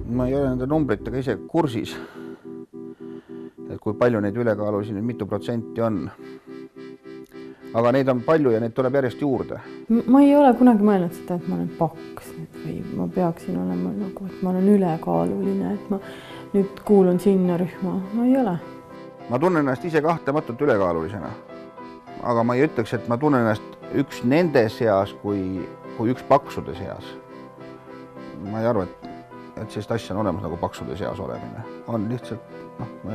Ma ei ole nende numbritega ise kursis, et kui palju neid ülekaalulisi nüüd mitu protsenti on. Aga neid on palju ja neid tuleb järjest juurde. Ma ei ole kunagi mõelnud seda, et ma olen paks või ma peaksin olema nagu, et ma olen ülekaaluline, et ma nüüd kuulun sinna rühma. Ma ei ole. Ma tunnen ennast ise kahtematult ülekaalulisena, aga ma ei ütleks, et ma tunnen ennast üks nende seas kui üks paksude seas. Ma ei arva, et sellist asja on olemas nagu paksude seas olemine. On lihtsalt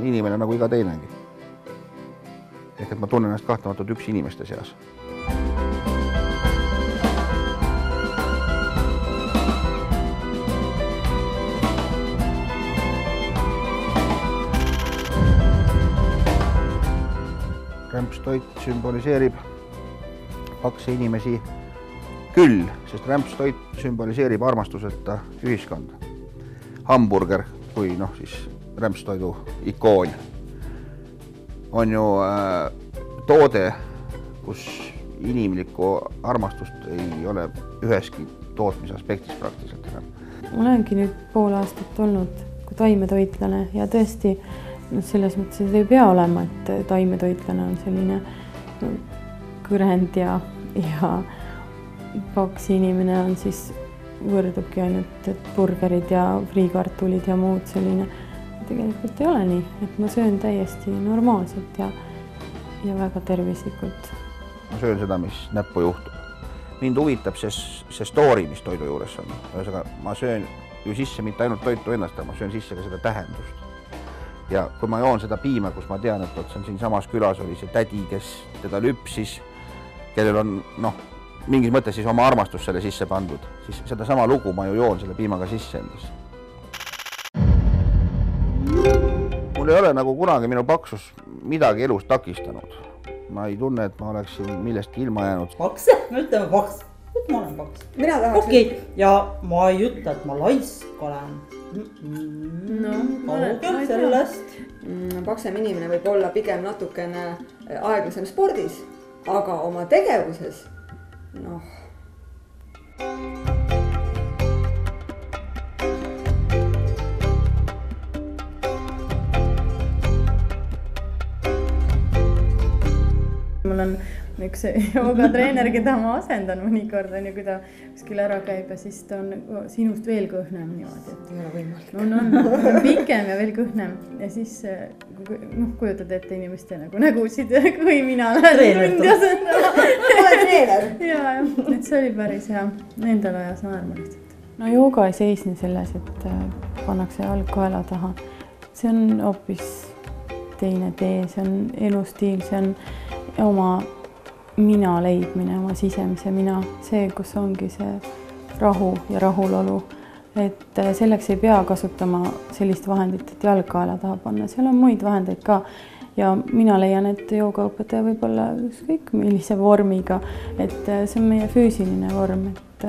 inimene nagu iga teinegi. Ehk et ma tunnen ennast kahtematult üks inimeste seas. Rämpstoit sümboliseerib pakse inimesi küll, sest rämpstoit sümboliseerib armastuseta ühiskonda. Hamburger kui siis rämpstoidu ikoon on ju toode, kus inimlikku armastust ei ole üheski tootmise aspektis praktiliselt enam. Ma olengi nüüd pool aastat olnud kui taimetoitlane ja tõesti selles mõttes, et ei pea olema, et taimetoitlane on selline kõrend ja paks inimene on siis võrdubki ainult, et burgerid ja friikartulid ja muud selline. Tegelikult ei ole nii, et ma söön täiesti normaalselt ja väga tervislikult. Ma söön seda, mis näppu juhtub. Mind huvitab see story, mis toidu juures on. Ma söön ju sisse mitte ainult toitu ennast, ma söön sisse ka seda tähendust. Ja kui ma joon seda piima, kus ma tean, et siin samas külas oli see tädi, kes teda lüpsis, kellel on mingis mõttes siis oma armastus selle sisse pandud, siis seda sama lugu ma ju joon selle piimaga sisse endas. Mul ei ole nagu kunagi minu paksus midagi elus takistanud. Ma ei tunne, et ma oleksin millestki ilma jäänud. Paks? Me ütleme paks. Ma olen paks. Mina tahaks... Okei, ja ma ei ütle, et ma laisk olen. Kaugel sellest. Paksem inimene võib olla pigem natukene aeglasem spordis, aga oma tegevuses, Mul on üks joogatreener, keda ma asendan mõnikord, kui ta kuskil ära käib ja siis ta on sinust veel kõhnem niimoodi. Ei ole võimalik. On pikem ja veel kõhnem ja siis kujutad ette inimeste nägusid, kui mina lähen mind asendama. Olen treener. Ja, et see oli päris hea. Endal ajas naerma lihtsalt. No jooga ei seisne selles, et pannakse jalg kaela taha. See on hoopis teine tee, see on elustiil, see on oma mina leidmine, oma sisemise mina, see, kus ongi see rahu ja rahulolu. Et selleks ei pea kasutama sellist vahendit, et jalg kaela taha panna, seal on muid vahendeid ka. Ja mina leian, et joogaõpetaja võib olla ükskõik millise vormiga, et see on meie füüsiline vorm, et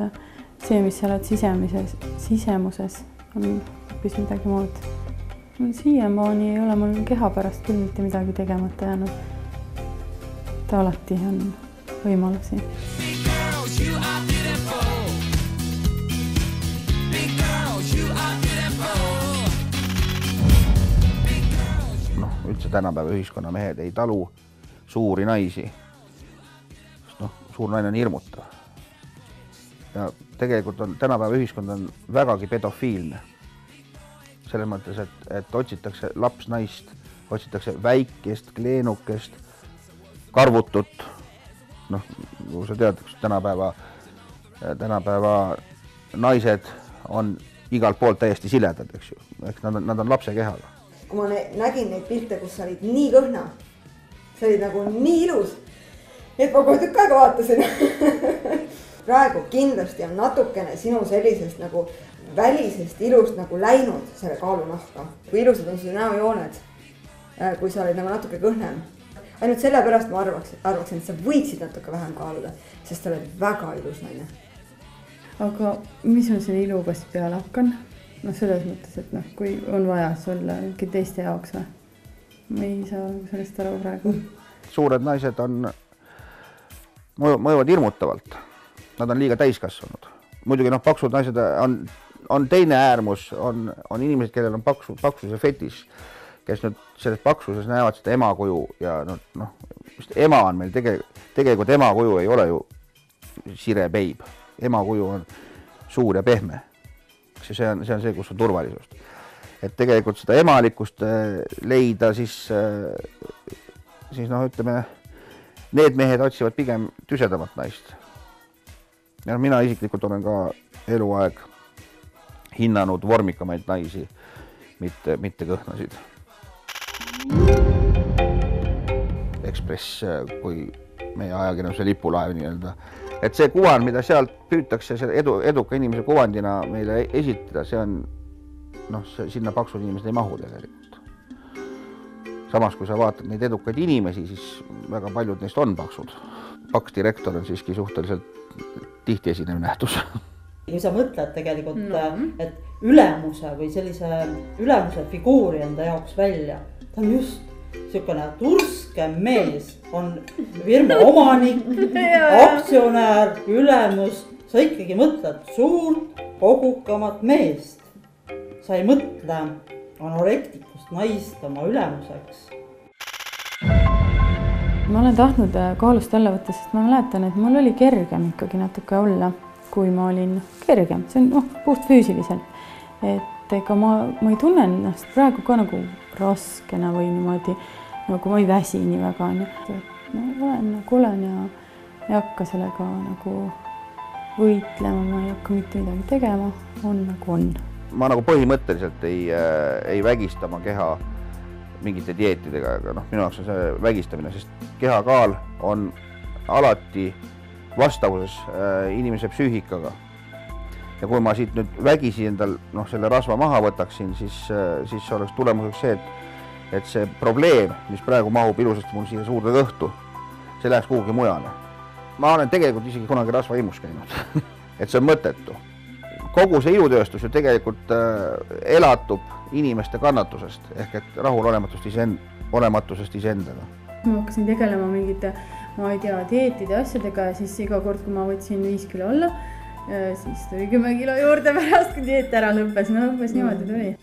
see, mis sa oled sisemuses, on hoopis midagi muud. Siiamaani ei ole mul keha pärast küll mitte midagi tegemata jäänud. Alati on võimalusi. Üldse tänapäeva ühiskonna mehed ei talu suuri naisi. Suur naine on hirmutav. Ja tegelikult tänapäeva ühiskond on vägagi pedofiilne. Selles mõttes, et otsitakse laps naist, otsitakse väikest, kleenukest, karvutut, kui sa tead, tänapäeva naised on igalt poolt täiesti siledad, eks ju. Nad on lapse kehaga. Kui ma nägin neid pilte, kus sa olid nii kõhna, sa olid nagu nii ilus, et ma kohe tükk aega vaatasin. Praegu kindlasti on natukene sinu sellisest nagu välisest ilust nagu läinud selle kaalunahka. Kui ilusad on su näojooned, kui sa olid nagu natuke kõhnem. Ainult sellepärast ma arvaksin, et sa võidsid natuke vähem kaaluda, sest sa oled väga ilus naine. Aga mis on selle iluga siis peale hakkan? Selles mõttes, et kui on vaja olla teiste jaoks või? Ma ei saa sellest aru praegu. Suured naised mõjuvad hirmutavalt. Nad on liiga täiskasvanud. Muidugi paksud naised on on teine äärmus, on inimesed, kellel on paksuse fetiš, kes nüüd selles paksuses näevad seda emakuju ja ema on meil tegelikult emakuju ei ole ju sire peib. Emakuju on suur ja pehme. See on see, kus on turvalisust. Et tegelikult seda emalikkust leida, siis ütleme, need mehed otsivad pigem tüsedamat naist. Ja mina isiklikult olen ka eluaeg hinnanud vormikamaid naisi, mitte kõhnasid. Ekspress kui meie ajakirjanduse lipulaev nii-öelda. Et see kuvand, mida sealt püütakse eduka inimese kuvandina meile esitada, see on, sinna paksud inimesed ei mahu tegelikult. Samas, kui sa vaatad neid edukaid inimesi, siis väga paljud neist on paksud. Paks direktor on siiski suhteliselt tihti esinev nähtus. Kui sa mõtled tegelikult, et ülemuse või sellise ülemuse figuuri enda jaoks välja, ta on just niisugune turske mees, on firma omanik, aktsionär, ülemus. Sa ikkagi mõtled suurt, kogukamat meest. Sa ei mõtle anorektikust naist oma ülemuseks. Ma olen tahtnud kaalust alla võtta, sest ma mäletan, et mul oli kergem ikkagi natuke olla, kui ma olin kergem. See on puht füüsiliselt. Et ega ma ei tunne ennast praegu ka nagu raskena või niimoodi, nagu ma ei väsi nii väga. Olen ja ei hakka sellega nagu võitlema, ma ei hakka mitte midagi tegema, on nagu on. Ma nagu põhimõtteliselt ei vägista oma keha mingite dieetidega, aga minu jaoks on see vägistamine, sest kehakaal on alati vastavuses inimese psüühikaga. Ja kui ma siit nüüd vägisi endal selle rasva maha võtaksin, siis oleks tulemuseks see, et see probleem, mis praegu mahub ilusasti mul siia suurde kõhtu, see läheks kuhugi mujale. Ma olen tegelikult isegi kunagi rasvaimus käinud, et see on mõttetu. Kogu see ilutööstus ju tegelikult elatub inimeste kannatusest, ehk et rahulolematusest iseendaga. Ma hakkasin tegelema mingite, dieetide asjadega ja siis iga kord, kui ma võtsin 5 kilo alla, siis tuli 10 kilo juurde pärast, kui dieet ära lõppes. Umbes niimoodi tuli.